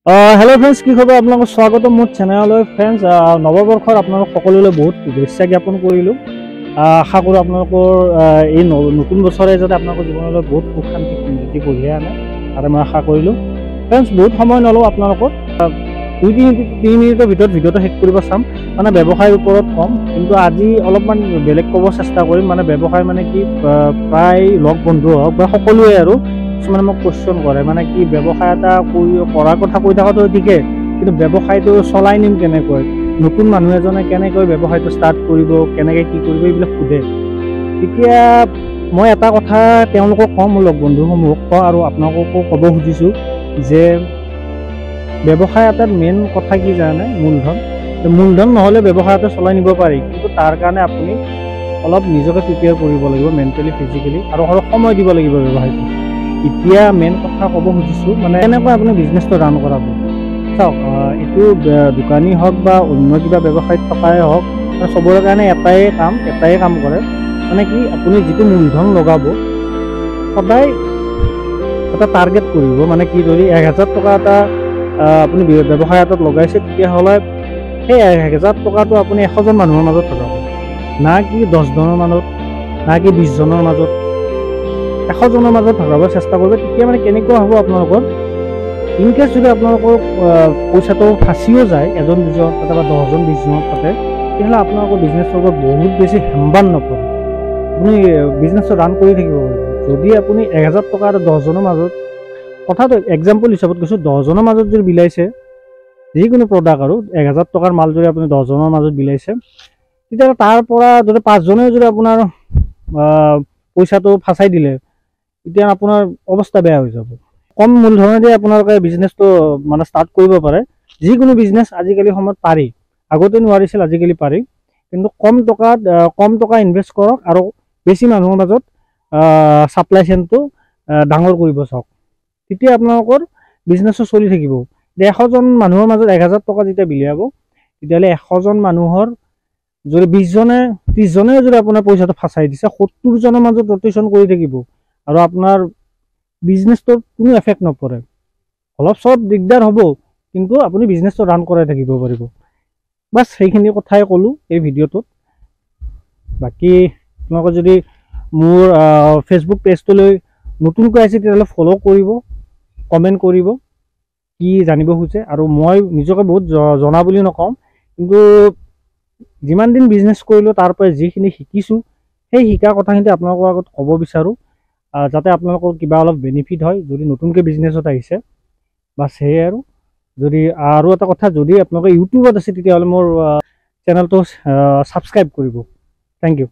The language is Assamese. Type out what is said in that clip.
हेलो फ्रेंड्स কি খবৰ আপোনালোকক স্বাগতম মোৰ চেনেললৈ ফ্ৰেন্ডছ নৱবৰ্ষৰ আপোনালোক সকলোলৈ বহুত শুভেচ্ছা জ্ঞাপন কৰিলোঁ আশা কৰোঁ আপোনালোকৰ এই নতুন বছৰে যাতে আপোনালোকৰ জীৱনলৈ বহুত সুখ শান্তি সমৃদ্ধি কঢ়িয়াই আনে আৰু মই আশা কৰিলোঁ ফ্ৰেন্ডছ বহুত সময় নলওঁ আপোনালোকৰ 2-3 মিনিটৰ ভিতৰত ভিডিঅ'টো শেষ কৰিব চাম মানে ব্যৱসায়ৰ ওপৰত কম কিন্তু আজি অলপমান বেলেগ ক'ব চেষ্টা কৰিম মানে ব্যৱসায় মানে কি প্ৰায় লগ বন্ধু হওক বা সকলোৱে আৰু কিছুমানে মোক কোৱেশ্যন কৰে মানে কি ব্যৱসায় এটা কৰাৰ কথা কৈ থকাটো ঠিকে কিন্তু ব্যৱসায়টো চলাই নিম কেনেকৈ নতুন মানুহ এজনে কেনেকৈ ব্যৱসায়টো ষ্টাৰ্ট কৰিব কেনেকৈ কি কৰিব এইবিলাক সোধে তেতিয়া মই এটা কথা তেওঁলোকক কওঁ মোৰ লগ বন্ধুসমূহক কওঁ আৰু আপোনালোককো ক'ব খুজিছোঁ যে ব্যৱসায় এটাৰ মেইন কথা কি জানে মূলধন নহ'লে ব্যৱসায় এটা চলাই নিব পাৰি কিন্তু তাৰ কাৰণে আপুনি অলপ নিজকে প্ৰিপেয়াৰ কৰিব লাগিব মেণ্টেলি ফিজিকেলি আৰু অলপ সময় দিব লাগিব ব্যৱসায়টো এতিয়া মেইন কথা ক'ব খুজিছোঁ মানে কেনেকৈ আপুনি বিজনেছটো ৰান কৰাব চাওক এইটো দোকানী হওক বা অন্য কিবা ব্যৱসায়ত থকাই হওক চবৰে কাৰণে এটাই কাম কৰে মানে কি আপুনি যিটো মূলধন লগাব সদায় এটা টাৰ্গেট কৰিব মানে কি যদি 1000 টকা এটা আপুনি ব্যৱসায় এটাত লগাইছে তেতিয়াহ'লে সেই 1000 টকাটো আপুনি 100জন মানুহৰ মাজত লগাব না কি 10জনৰ মাজত না কি 20জনৰ মাজত 100জনৰ মাজত ভগাব চেষ্টা কৰিব তেতিয়া মানে কেনেকুৱা হ'ব আপোনালোকৰ ইনকেছ যদি আপোনালোকৰ পইচাটো ফাঁচিও যায় এজন দুজন অথবা 10জন 20জনৰ তাতে তেতিয়াহ'লে আপোনালোকৰ বিজনেছৰ ওপৰত বহুত বেছি হেম্বান নপৰে আপুনি বিজনেছটো ৰান কৰি থাকিব পাৰিব যদি আপুনি 1000 টকা আৰু 10জনৰ মাজত কথাটো এক্সাম্পল হিচাপত কৈছোঁ 10জনৰ মাজত যদি বিলাইছে যিকোনো প্ৰডাক্ট আৰু 1000 টকাৰ মাল যদি আপুনি 10জনৰ মাজত বিলাইছে তেতিয়াহ'লে তাৰ পৰা যদি 5জনেও যদি আপোনাৰ পইচাটো ফাঁচাই দিলে এতিয়া আপোনাৰ অৱস্থা বেয়া হৈ যাব কম মূলধনেদি আপোনালোকে বিজনেছটো মানে ষ্টাৰ্ট কৰিব পাৰে যিকোনো বিজনেছ আজিকালি সময়ত পাৰি আগতে নোৱাৰিছিল আজিকালি পাৰি কিন্তু কম টকা ইনভেষ্ট কৰক আৰু বেছি মানুহৰ মাজত ছাপ্লাই চেইনটো ডাঙৰ কৰিব চাওক তেতিয়া আপোনালোকৰ বিজনেছটো চলি থাকিব 100জন মানুহৰ মাজত 1000 টকা যেতিয়া বিলিয়াব তেতিয়াহ'লে 100জন মানুহৰ যদি 20জনে 30জনে যদি আপোনাৰ পইচাটো ফাঁচাই দিছে 70জনৰ মাজত ৰটেশ্যন কৰি থাকিব আৰু আপোনাৰ বিজনেছটোত কোনো এফেক্ট নপৰে অলপ চলপ দিগদাৰ হ'ব কিন্তু আপুনি বিজনেছটো ৰান কৰাই থাকিব পাৰিব বাছ সেইখিনি কথাই ক'লোঁ এই ভিডিঅ'টোত বাকী আপোনালোকে যদি মোৰ ফেচবুক পেজটোলৈ নতুনকৈ আহিছে তেতিয়াহ'লে ফ'ল' কৰিব কমেণ্ট কৰিব কি জানিব খোজে আৰু মই নিজকে বহুত জনা বুলি নকওঁ কিন্তু যিমান দিন বিজনেছ কৰিলোঁ তাৰ পৰা যিখিনি শিকিছোঁ সেই শিকা কথাখিনি আপোনালোকৰ আগত ক'ব বিচাৰোঁ যাতে আপোনালোকৰ কিবা অলপ বেনিফিট হয় যদি নতুনকৈ বিজনেছত আহিছে বাছ সেয়ে আৰু এটা কথা যদি আপোনালোকে ইউটিউবত আছে তেতিয়াহ'লে মোৰ চেনেলটো ছাবস্ক্ৰাইব কৰিব থেংক ইউ